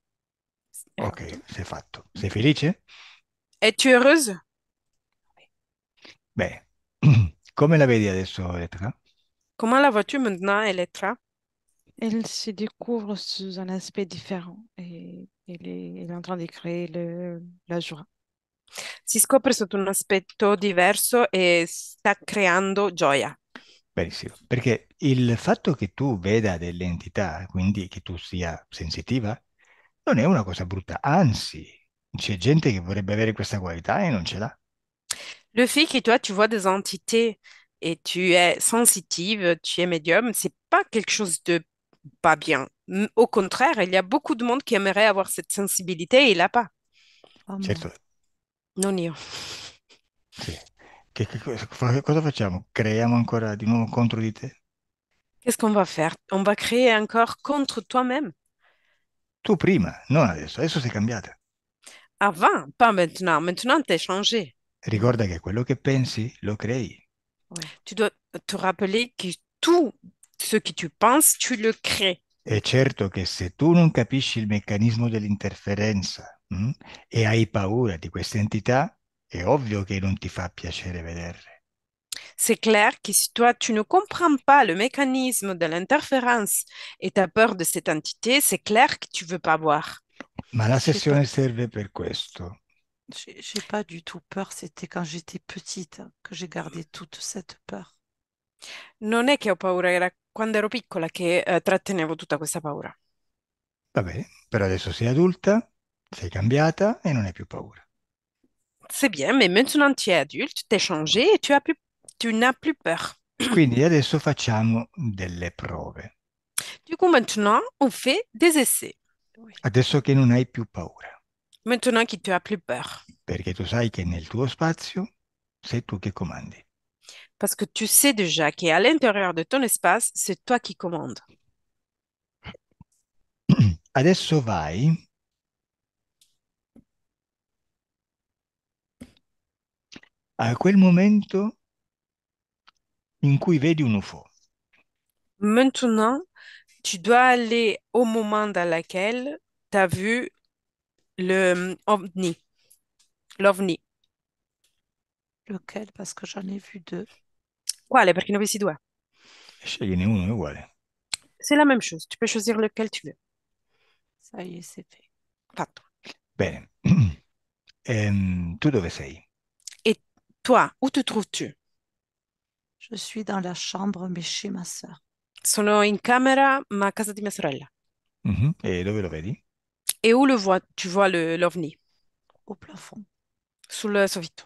Hai Ok, fatto. sei fatto. Sei felice? Es-tu heureuse? Bene. Come la vedi adesso, Elettra? Comment la vois-tu maintenant, Elettra? Elle se découvre sous un aspect différent et elle est en train de créer la joie. Si scopre sotto un aspetto diverso e sta creando gioia. Benissimo, perché il fatto che tu veda delle entità, quindi che tu sia sensitiva, non è una cosa brutta, anzi, c'è gente che vorrebbe avere questa qualità e non ce l'ha. Le fait que toi, tu vois des entités et tu es sensitive, tu es médium, c'est pas quelque chose de pas bien. Au contraire, il y a beaucoup de monde qui aimerait avoir cette sensibilité et il l'a pas. Pas moi. Certo, Non io. sì. Cosa facciamo? Creiamo ancora di nuovo contro di te? Qu'est-ce qu'on va faire? On va créer un corps contre toi-même. Tu prima, non adesso. Adesso sei cambiata. Avant, pas maintenant. Maintenant, t'es changé. Ricorda che quello che pensi lo crei. Oui. Tu dois te rappeler que tout ce que tu penses, tu le crées. È certo che se tu non capisci il meccanismo dell'interferenza, e hai paura di queste entità, è ovvio che non ti fa piacere vederle. C'est clair que si toi, tu ne comprends pas le mécanisme de l'interférence et tu as peur de cette entité, c'est clair que tu veux pas voir. Ma la J'ai pas, sessione serve per questo. j'ai pas du tout peur. C'était quand j'étais petite que j'ai gardé toute cette peur. Non è che ho paura, era quando ero piccola che trattenevo tutta questa paura. Va bene, però adesso sei adulta, sei cambiata e non hai più paura. C'est bien, mais maintenant tu es adulte, t'es changé et tu n'as plus peur. Quindi adesso facciamo delle prove. Du coup, maintenant, on fait des essais. Oui. Adesso che non hai più paura, Maintenant que tu as plus peur. perché tu sai che nel tuo spazio sei tu che comandi. Parce que tu sais déjà qu'à l'intérieur de ton espace, c'est toi qui commandes. Adesso vai a quel momento in cui vedi un UFO. Maintenant, tu dois aller au moment dans lequel tu as vu le l'ovni. Lequel? Parce que j'en ai vu deux. Quale? Perché ne ho visti due. Scegliene uno, è uguale. C'est la même chose. Tu peux choisir lequel tu veux. Ça y est, c'est fait. Fatto. Bene. Tu dove sei? Et toi, où te trouves-tu? Je suis dans la chambre, mais chez ma sœur, Sono in camera, ma a casa di mia sorella. Mhm. E dove lo vedi? Et où le vois? Tu vois l'ovni? au plafond. Sul soffitto.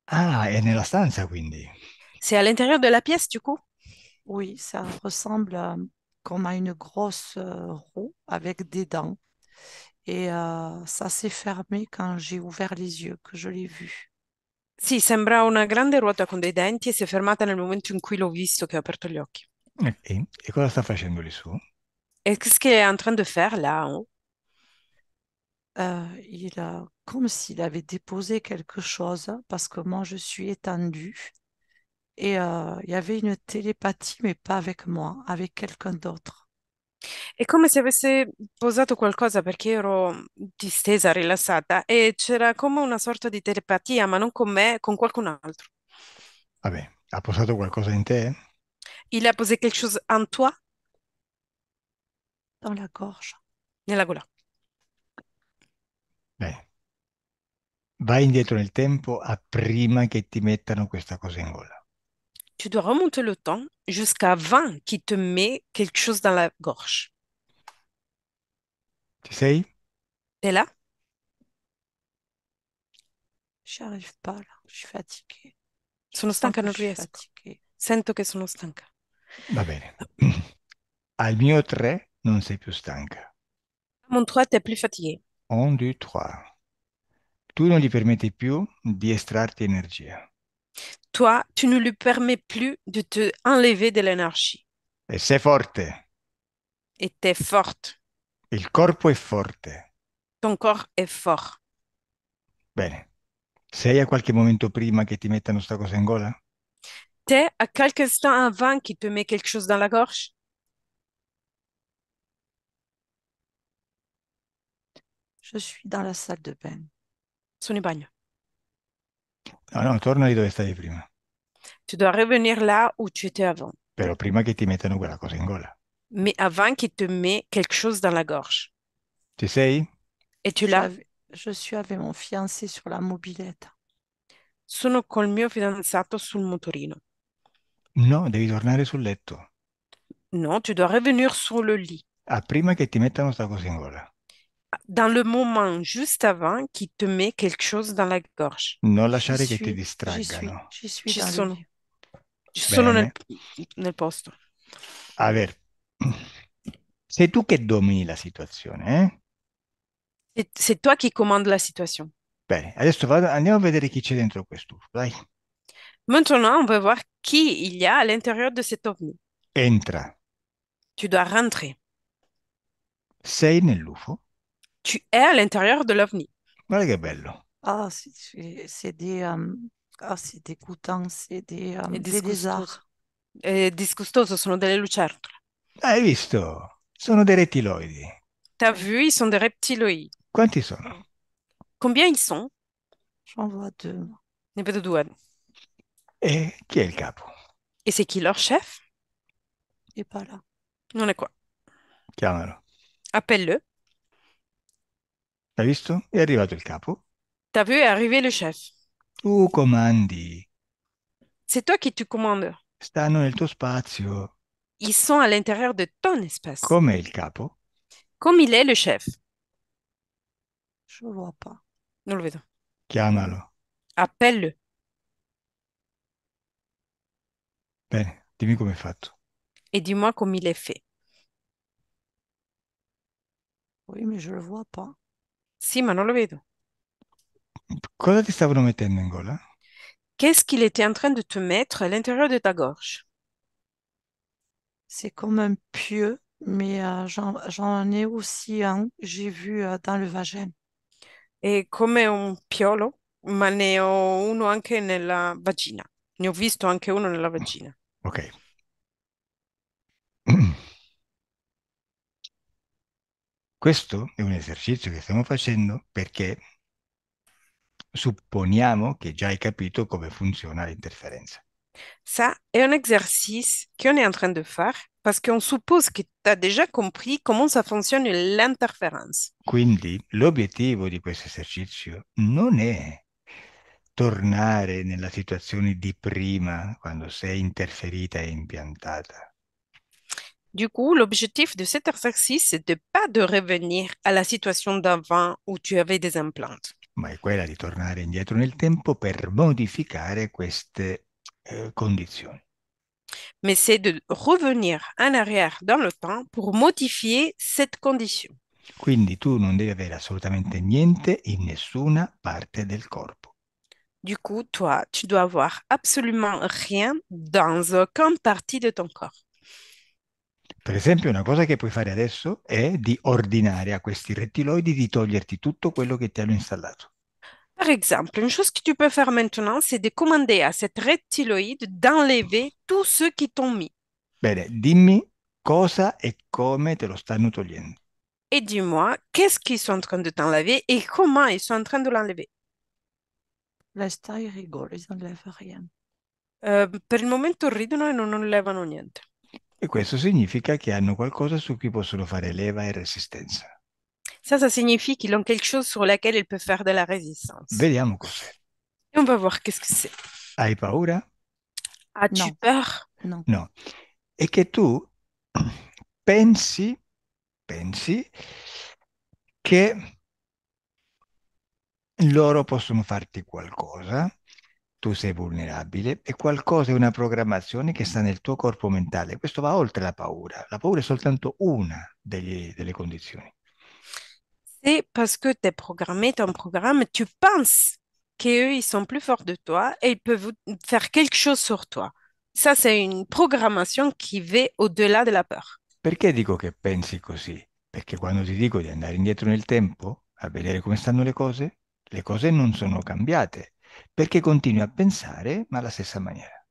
Ah, è nella stanza quindi. C'est à l'intérieur de la pièce, du coup? Oui, ça ressemble à comme à une grosse roue avec des dents. Et ça s'est fermé quand j'ai ouvert les yeux, que je l'ai vu. Sì, sembra una grande ruota con dei denti e si è fermata nel momento in cui l'ho visto che ho aperto gli occhi. E cosa sta facendo lì su? Et qu'est-ce qu'il est en train de faire là en haut? Il a comme s'il avait déposé quelque chose, parce que moi, je suis étendue. Et il y avait une télépathie, mais pas avec moi, avec quelqu'un d'autre. È come se avesse posato qualcosa perché ero distesa, rilassata e c'era come una sorta di telepatia, ma non con me, con qualcun altro. Vabbè, ha posato qualcosa in te? Il a posé quelque chose en toi, Dans la gorge. nella gola. Bene. Vai indietro nel tempo a prima che ti mettano questa cosa in gola. Tu dois remonter le temps jusqu'avant qu'il te met quelque chose dans la gorge. Ci sei? T'es là? J'y arrive pas là, je suis fatiguée. Je Sono sens stanca, que non je suis riesco. fatiguée. Sento che sono stanca. Va bene. Al mio 3 non sei più stanca. Mon 3, t'es plus fatigué. 1, 2, 3. Tu non gli permetti più di estrarti energia. Toi, tu ne lui permets plus de te enlever de l'énergie. E sei forte. Et t'es forte. Il corpo è forte. Ton corps est fort. Bene. Sei a qualche momento prima che ti mettano sta cosa in gola? T'es à quelques instants avant qu'il te met quelque chose dans la gorge. Je suis dans la salle de bain. Sono in bagno. No, no, torna lì dove stavi prima. Tu dois revenir là où tu étais avant. Però prima che ti mettano quella cosa in gola. Mais avant qu'il te met quelque chose dans la gorge. Ci sei? Et Je tu suis l'as? avec, je suis avec mon fiancé sur la mobilette. Sono col mio fidanzato sul motorino. No, devi tornare sul letto. Non, tu dois revenir sur le lit. Ah, prima che ti mettano sta cosa in gola. Dans le moment juste avant qu'il te met quelque chose dans la gorge. Non J'y lasciare che ti suis, j'y suis, distraggano. j'y suis Ci dans le sono. lit. Ci sono Bene. nel posto. A ver, sei tu che domini la situazione, eh? C'est toi qui commandes la situation. Bene, adesso andiamo a vedere chi c'è dentro quest'UFO, dai. Maintenant, on va voir qui il y a à l'intérieur de cet ovni. Entra. Tu dois rentrer. Sei nell'UFO? Tu es à l'intérieur de l'ovni. Guarda che bello. Ah, c'est des, ah, c'est dégoûtant, È des disgustoso. lézards. È disgustoso, sono delle lucertole. Hai visto? Sono dei rettiloidi. T'as Oui, vu, ils sont des reptiloïdes. Quanti sono? Combien ils sont? j'en vois deux. Ne vedo due. E chi è il capo? Et c'est qui leur chef? Il n'est pas là. Non è qua. Chiamalo. Appelle-le. Hai visto? È arrivato il capo. T'as vu, è arrivé le chef. Tu comandi. C'est toi qui tu commandes. Stanno nel tuo spazio. Ils sont à l'intérieur de ton espace. Com'è il capo? Comme il est le chef. Je ne vois pas. Non lo vedo. Chiamalo. Appelle-le. Bene, dimmi come è fatto. Et dis-moi comme il est fait. Oui, mais je ne le vois pas. Sì, ma non lo vedo. Cosa ti stavano mettendo in gola? Qu'est-ce qu'il était en train de te mettre à l'intérieur de ta gorge? C'est comme un pieu, mais j'en ai aussi un, j'ai vu dans le vagin. È come un piolo, ma ne ho uno anche nella vagina. Ne ho visto anche uno nella vagina. Ok. Questo è un esercizio che stiamo facendo perché supponiamo che già hai capito come funziona l'interferenza. Ça est un exercice qu'on est en train de faire parce qu'on suppose que tu as déjà compris comment ça fonctionne l'interférence. Quindi l'obiettivo di questo esercizio non è tornare nella situazione di prima, quando sei interferita e impiantata, Du coup, l'objectif de cet exercice, c'est de pas de revenir à la situation d'avant où tu avais des implants, ma è quella di tornare indietro nel tempo per modificare queste condizioni. mais c'est de revenir en arrière dans le temps pour modifier cette condition. Quindi tu non devi avere assolutamente niente in nessuna parte del corpo. Du coup, toi, tu dois avoir absolument rien dans aucune partie de ton corps. Per esempio, una cosa che puoi fare adesso è di ordinare a questi rettiloidi di toglierti tutto quello che ti hanno installato. Par exemple, une chose que tu peux faire maintenant, c'est de commander à cette reptiloïde d'enlever tout ce qui t'ont mis. Bene, dimmi cosa e come te lo stanno togliendo. Et dis-moi, qu'est-ce qu'ils sont en train de t'enlever et comment ils sont en train de l'enlever. L'instant, ils rigolent, ils n'enlèvent rien. Per il momento ridono e non levano niente. E questo significa che hanno qualcosa su cui possono fare leva e resistenza. Ça signifie qu'ils ont quelque chose sur laquelle ils peuvent faire de la résistance. Vediamo cos'è. Et on va voir qu'est-ce que c'est. Hai paura? As-tu Non, peur? non. No. E che tu pensi che loro possono farti qualcosa, tu sei vulnerabile e qualcosa è una programmazione che sta nel tuo corpo mentale. Questo va oltre la paura. La paura è soltanto una delle condizioni. C'est parce que tu es programmé, ton programme, tu penses qu'eux, ils sont plus forts de toi et ils peuvent faire quelque chose sur toi. Ça, c'est une programmation qui va au-delà de la peur. Perché dico che pensi così? Perché quando ti dico di andare indietro nel tempo a vedere come stanno le cose non sono cambiate, perché continui a pensare ma alla stessa maniera.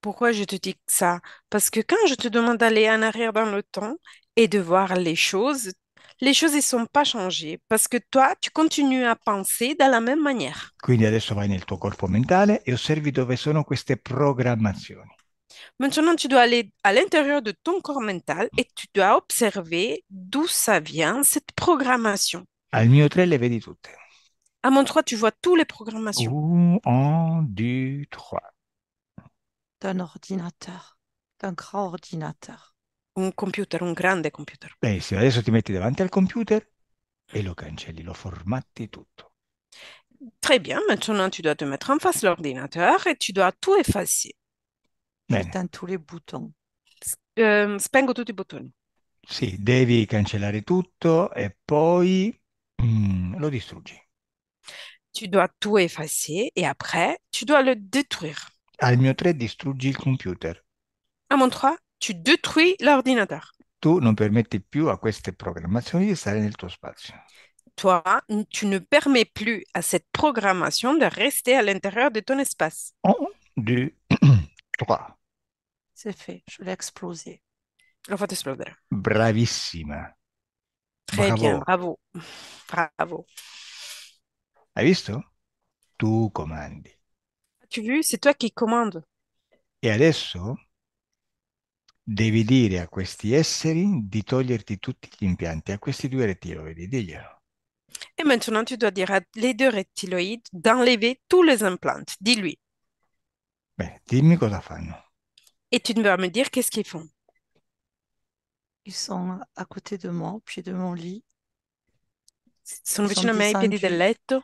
Pourquoi je te dis ça? Parce que quand je te demande d'aller en arrière dans le temps et de voir les choses ne sont pas changées. Parce que toi, tu continues à penser de la même manière. Quindi adesso vai nel tuo corpo mentale e osservi dove sono queste programmazioni. Maintenant, tu dois aller à l'intérieur de ton corps mental et tu dois observer d'où ça vient, cette programmation. Al mio 3 le vedi tutte. À mon 3, tu vois toutes les programmations. 1, 2, 3. D'un ordinateur, d'un grand ordinateur. Un computer, un grande computer. Benissimo, adesso ti metti davanti al computer e lo cancelli, lo formatti tutto. Très bien, maintenant, tu dois te mettre en face de l'ordinateur et tu dois tout effacer. Bene, J'éteins tous les boutons. Spengo tutti i bottoni. sì, devi cancellare tutto e poi lo distruggi. Tu dois tout effacer et après, tu dois le détruire. Al mio 3 distruggi il computer. À mon 3, tu détruis l'ordinateur. Tu non permetti più a queste programmazioni di stare nel tuo spazio. Toi, tu ne permets plus à cette programmation de rester à l'intérieur de ton espace. 1, 2, 3. C'est fait, je l'ai explosé. Lo fate esplodere. Bravissima. Très bien, Bravo. bravo. Bravo. Hai visto? Tu comandi. Tu vu, c'est toi qui commandes. E adesso devi dire a questi esseri di toglierti tutti gli impianti, a questi due rettiloidi, diglielo. Et maintenant, tu dois dire à les deux reptiloïdes d'enlever tous les implants. Dis-lui. Bene, dimmi cosa fanno. Et tu dois me dire qu'est-ce qu'ils font. Ils sont à côté de moi, au pied de mon lit. Sono Ils sont vicino a me ai piedi del descendus, letto.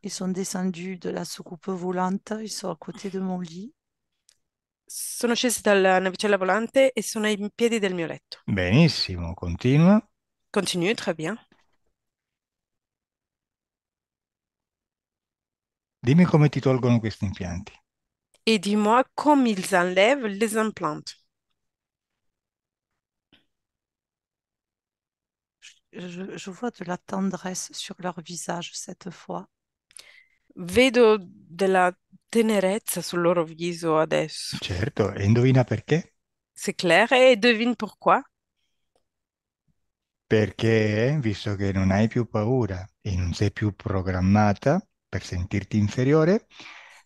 ils sont descendus de la soucoupe volante. Ils sont à côté de mon lit. Sono scesi dalla navicella volante e sono ai piedi del mio letto. Benissimo, continua. Continue, très bien. Dimmi come ti tolgono questi impianti. Et dis-moi comment ils enlèvent les implants. Je vois de la tendresse sur leur visage cette fois. Vedo della tenerezza sul loro viso adesso. Certo, e indovina perché? C'est clair? Et devine pourquoi? Perché, visto che non hai più paura e non sei più programmata per sentirti inferiore,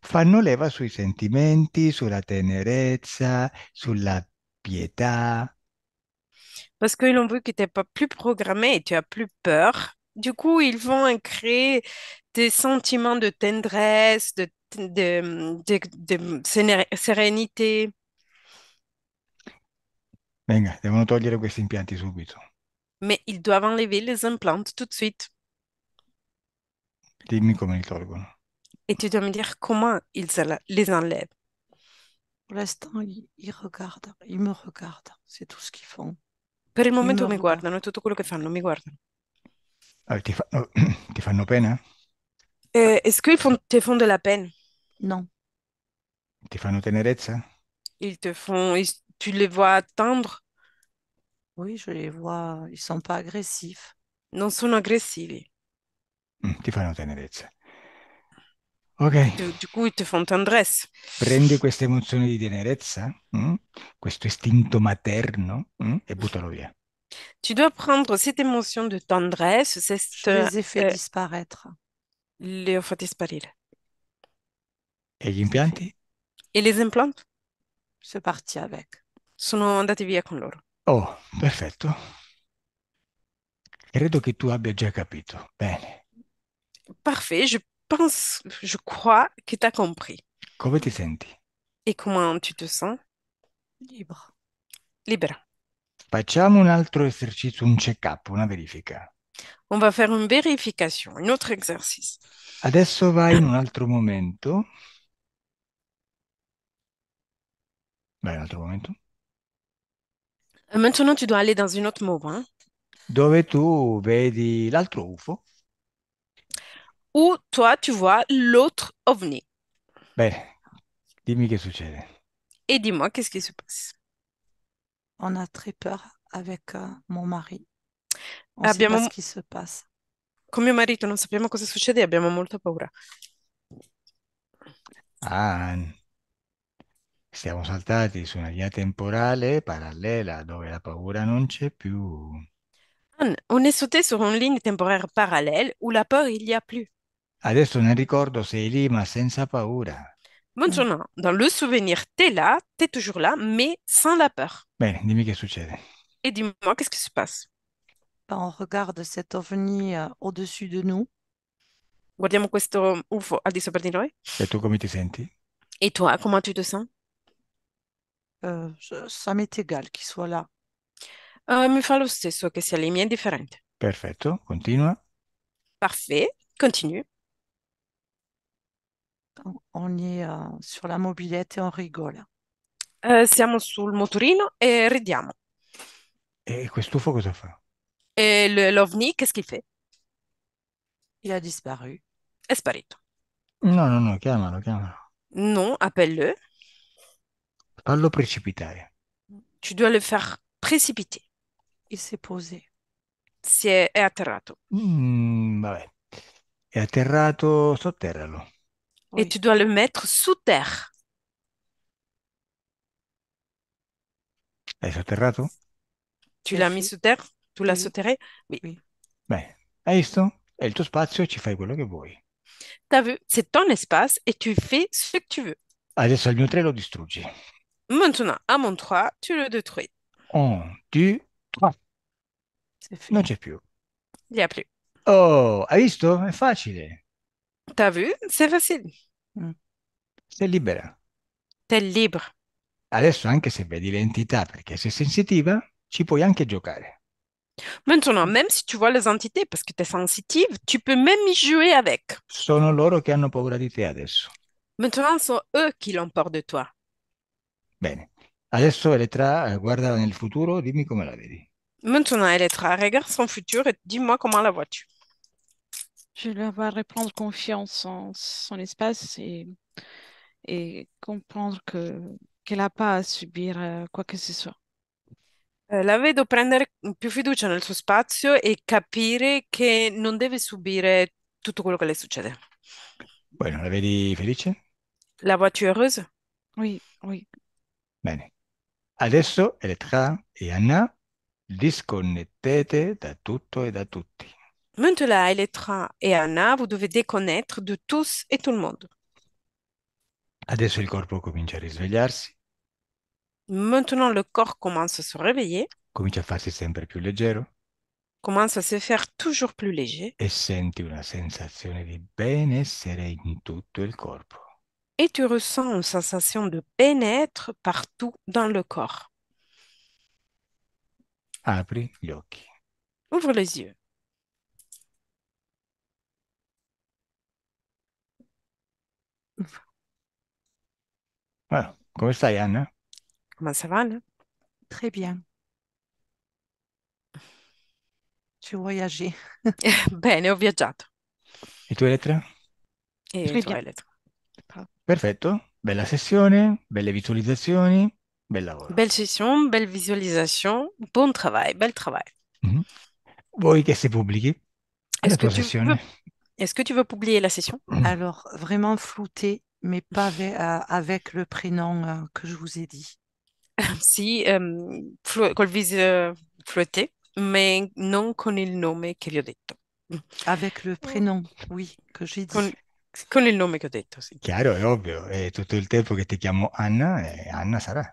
fanno leva sui sentimenti, sulla tenerezza, sulla pietà. Parce qu'ils ont vu que tu n'es pas plus programmé et tu as plus peur. Du coup, ils vont créer des sentiments de tendresse, de sérénité. Venga, devono togliere questi impianti subito. Mais ils doivent enlever les implants tout de suite. Dimmi come li tolgono. Et tu dois me dire comment les enlèvent. Pour l'instant, ils regardent, ils me regardent. C'est tout ce qu'ils font. Per il Ils me momento mi regardent. guardano, è tutto quello che fanno, mi guardano. Ah, ti fanno pena? Est-ce qu'ils te font de la peine? Non, Ti fanno tenerezza? Tu les vois tendres, oui, je les vois. Ils sont pas agressifs. non sono aggressivi. Ti fanno tenerezza. Ok, Du coup, ils te font tendresse. prendi queste emozioni di tenerezza, questo istinto materno, e buttalo via. Tu dois prendre cette émotion de tendresse, Je les ai fait disparaître. le ho fatti sparire. E gli C'est fait. impianti? E les implants C'est parti avec. sono andati via con loro. Oh, perfetto. Credo che tu abbia già capito. Bene. Parfait, je crois que tu as compris. Come ti senti? Et comment tu te sens? Libre. Libera. Facciamo un altro esercizio, un check-up, una verifica. On va faire une vérification, un autre exercice. Adesso vai in un altro momento. Vai in un altro momento. Maintenant, tu dois aller dans un autre moment Dove tu vedi l'altro UFO. où toi, tu vois l'autre ovni. Bene, dimmi che succede. Et dis-moi, qu'est-ce qui se passe? On a très peur avec mon mari. On ne sait pas ce Abbiamo, qui se passe. con mio marito non sappiamo cosa succede e abbiamo molta paura. Ah, siamo saltati su una linea temporale parallela dove la paura non c'è più. On est sauté sur une ligne temporaire parallèle où la peur, il n'y a plus. Adesso nel ricordo sei lì, ma senza paura. Mm. Maintenant, dans le souvenir, t'es là, t'es toujours là, mais sans la peur. Bene, dimmi che succede. Et dis-moi, qu'est-ce qui se passe? Ben, on regarde cet ovni au-dessus de nous. Guardiamo questo UFO al di sopra di noi. E tu come ti senti? Et toi, comment tu te sens? Ça m'est égal qu'il soit là. Mi fa lo stesso che sia lì, mi è indifferente. Perfetto, continua. Parfait, continue. On est sur la mobilette et on rigole. Siamo sul motorino e ridiamo. E quest'UFO cosa fa? E l'ovni, qu'est-ce qu'il fait? Il a disparu. È sparito. No, no, no, chiamalo, chiamalo. Non, appelle-le. Fallo precipitare. Tu dois le faire précipiter. Il s'est posé. È atterrato. Vabbè. È atterrato, sotterralo. Et Oui, tu dois le mettre sous terre. L'hai sotterrato? Tu c'est l'as mis fait. sous terre? Tu l'as Oui, sotterré? Oui. oui. Bene. Hai visto? È il tuo spazio, ci fai quello che vuoi. T'as vu? C'est ton espace et tu fais ce que tu veux. Adesso al mio 3 lo distruggi. Maintenant, à mon 3, tu le détruis. 1, 2, 3. C'est Non fait. c'è più. Il n'y a plus. Oh, hai visto? È facile. T'as vu? C'est facile. Mm. Sei libera. T'es libre. Adesso, anche se vedi l'entità perché sei sensitiva, ci puoi anche giocare. Maintenant, même si tu vois les entités parce que tu es sensitive, tu peux même y jouer avec. Sono loro che hanno paura di te adesso. Maintenant, ce sont eux qui l'emportent de toi. Bene. Adesso Elettra, guarda nel futuro, dimmi come la vedi. Maintenant, Elettra, regarde son futur et dis-moi comment la vois-tu. Je vais avoir reprendre confiance en son espace et comprendre qu'elle n'a pas à subir quoi que ce soit. La vedo prendere più fiducia nel suo spazio e capire che non deve subire tutto quello che le succede. Bueno, la vedi felice? La vois-tu heureuse? Oui, oui. Bene. Adesso Elettra e Anna, disconnettete da tutto e da tutti. Maintenant, Elettra et Anna, vous devez déconnaître de tous et tout le monde. Adesso il corpo comincia a risvegliarsi, Maintenant, le corps commence à se réveiller, comincia a farsi sempre più leggero commence à se faire toujours plus léger e senti una sensazione di benessere in tutto il corpo. et tu ressens une sensation de bien-être partout dans le corps. Apri gli occhi. Ouvre les yeux. Ah, come stai, Anna? Comment ça va, là? Très bien. J'ai voyagé. Bene, ho viaggiato. E tu, Elettra? E Très tu, bien. Elettra? Perfetto, bella sessione, belle visualizzazioni, bel lavoro. Belle session, belle visualisation, bon travail, bel travail. Mhm. Vuoi che si pubblichi la Est-ce que tua tu veux, sessione? est-ce que tu veux publier la session? Alors, vraiment flouté, mais pas avec le prénom que je vous ai dit. Sì, col viso fluette, ma non con il nome che vi ho detto. Avec le prénom, oui, que j'ai Con, dit. con il nome che ho detto, sì. Chiaro, è ovvio, è tutto il tempo che ti chiamo Anna e Anna sarà.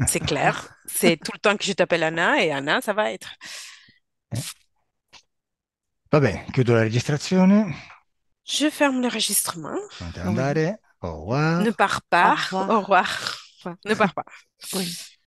C'est clair. C'est tout le temps que je t'appelle Anna et Anna, ça va être. Eh? Va bene, chiudo la registrazione, Je ferme l'enregistrement. non te ne Oui. andare, au revoir. Ne pars Au pas. Au revoir. revoir. Ne pars pas. Oui.